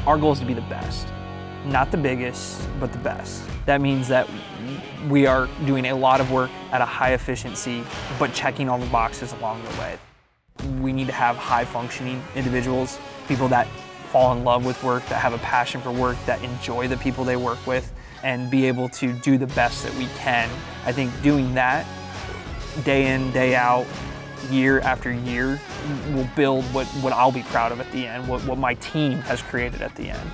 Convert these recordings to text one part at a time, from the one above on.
Our goal is to be the best, not the biggest, but the best. That means that we are doing a lot of work at a high efficiency, but checking all the boxes along the way. We need to have high functioning individuals, people that fall in love with work, that have a passion for work, that enjoy the people they work with, and be able to do the best that we can. I think doing that day in, day out, year after year will build what I'll be proud of at the end, what my team has created at the end.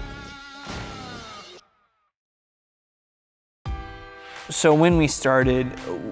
So when we started,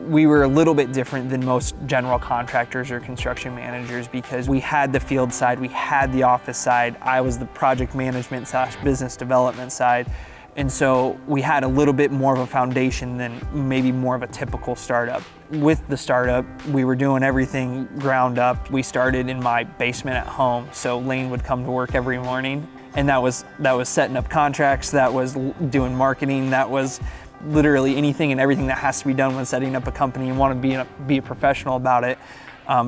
we were a little bit different than most general contractors or construction managers because we had the field side, we had the office side. I was the project management / business development side. And so we had a little bit more of a foundation than maybe more of a typical startup. With the startup, we were doing everything ground up. We started in my basement at home, so Lane would come to work every morning, and that was setting up contracts, that was doing marketing, that was literally anything and everything that has to be done when setting up a company and want to be a professional about it.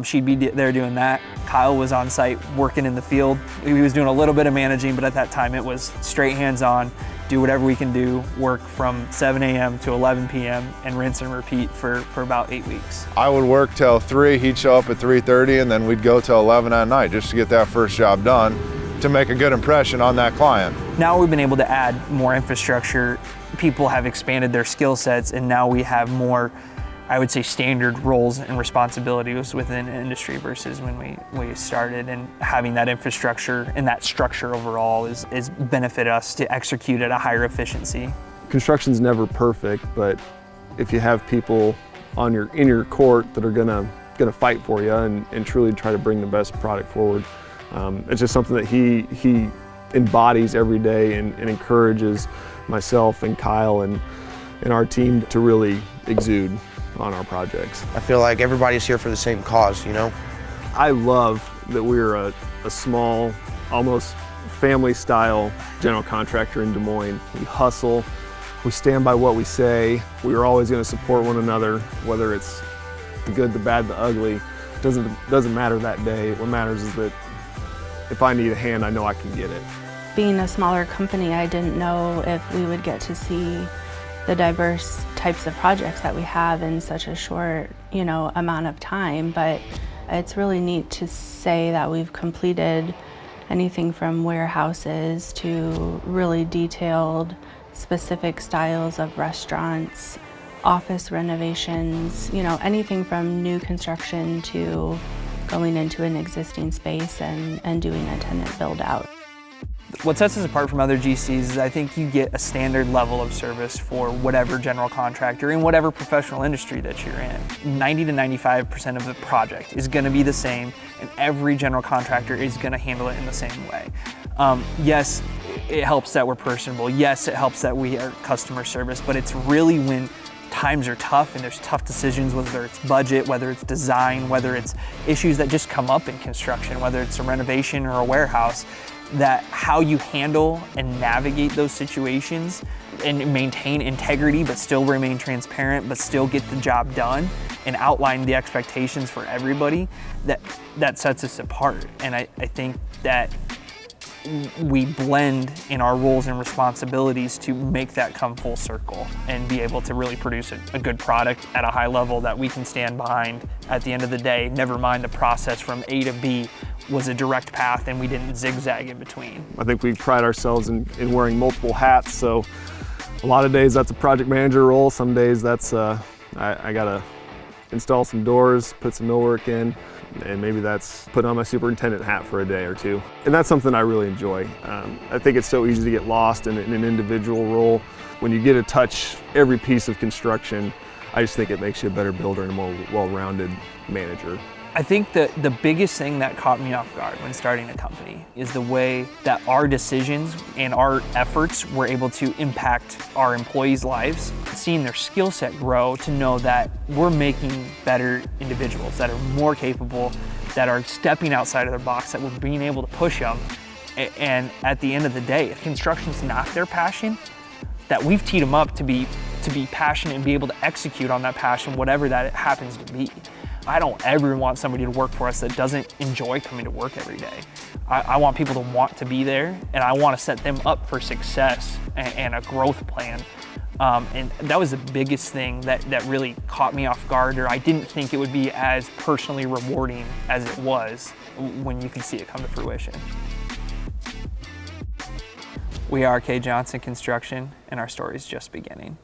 She'd be there doing that. Kyle was on site working in the field. He was doing a little bit of managing, but at that time it was straight hands-on, do whatever we can do, work from 7 a.m. to 11 p.m. and rinse and repeat for about 8 weeks. I would work till 3, he'd show up at 3:30, and then we'd go till 11 at night just to get that first job done to make a good impression on that client. Now we've been able to add more infrastructure. People have expanded their skill sets, and now we have more, I would say, standard roles and responsibilities within the industry versus when we started, and having that infrastructure and that structure overall is benefit us to execute at a higher efficiency. Construction's never perfect, but if you have people in your court that are gonna fight for you and truly try to bring the best product forward, it's just something that he embodies every day and encourages myself and Kyle and our team to really exude on our projects. I feel like everybody's here for the same cause, you know? I love that we're a small, almost family-style general contractor in Des Moines. We hustle, we stand by what we say. We are always going to support one another, whether it's the good, the bad, the ugly. Doesn't matter that day. What matters is that if I need a hand, I know I can get it. Being a smaller company, I didn't know if we would get to see the diverse types of projects that we have in such a short, amount of time, but it's really neat to say that we've completed anything from warehouses to really detailed, specific styles of restaurants, office renovations, anything from new construction to going into an existing space and doing a tenant build out. What sets us apart from other GCs is I think you get a standard level of service for whatever general contractor in whatever professional industry that you're in. 90 to 95% of the project is going to be the same, and every general contractor is going to handle it in the same way. Yes, it helps that we're personable. Yes, it helps that we are customer service, but it's really when times are tough and there's tough decisions, whether it's budget, whether it's design, whether it's issues that just come up in construction, whether it's a renovation or a warehouse, that how you handle and navigate those situations and maintain integrity but still remain transparent but still get the job done and outline the expectations for everybody, that sets us apart. And I think that we blend in our roles and responsibilities to make that come full circle and be able to really produce a good product at a high level that we can stand behind at the end of the day. Never mind the process from A to B was a direct path and we didn't zigzag in between. I think we pride ourselves in wearing multiple hats, so a lot of days that's a project manager role. Some days that's I gotta install some doors, put some millwork in, and maybe that's putting on my superintendent hat for a day or two. And that's something I really enjoy. I think it's so easy to get lost in an individual role. When you get to touch every piece of construction, I just think it makes you a better builder and a more well-rounded manager. I think that the biggest thing that caught me off guard when starting a company is the way that our decisions and our efforts were able to impact our employees' lives. Seeing their skill set grow to know that we're making better individuals that are more capable, that are stepping outside of their box, that we're being able to push them. And at the end of the day, if construction's not their passion, that we've teed them up to be passionate and be able to execute on that passion, whatever that it happens to be. I don't ever want somebody to work for us that doesn't enjoy coming to work every day. I want people to want to be there, and I want to set them up for success and a growth plan. And that was the biggest thing that really caught me off guard, or I didn't think it would be as personally rewarding as it was when you can see it come to fruition. We are K. Johnson Construction, and our story is just beginning.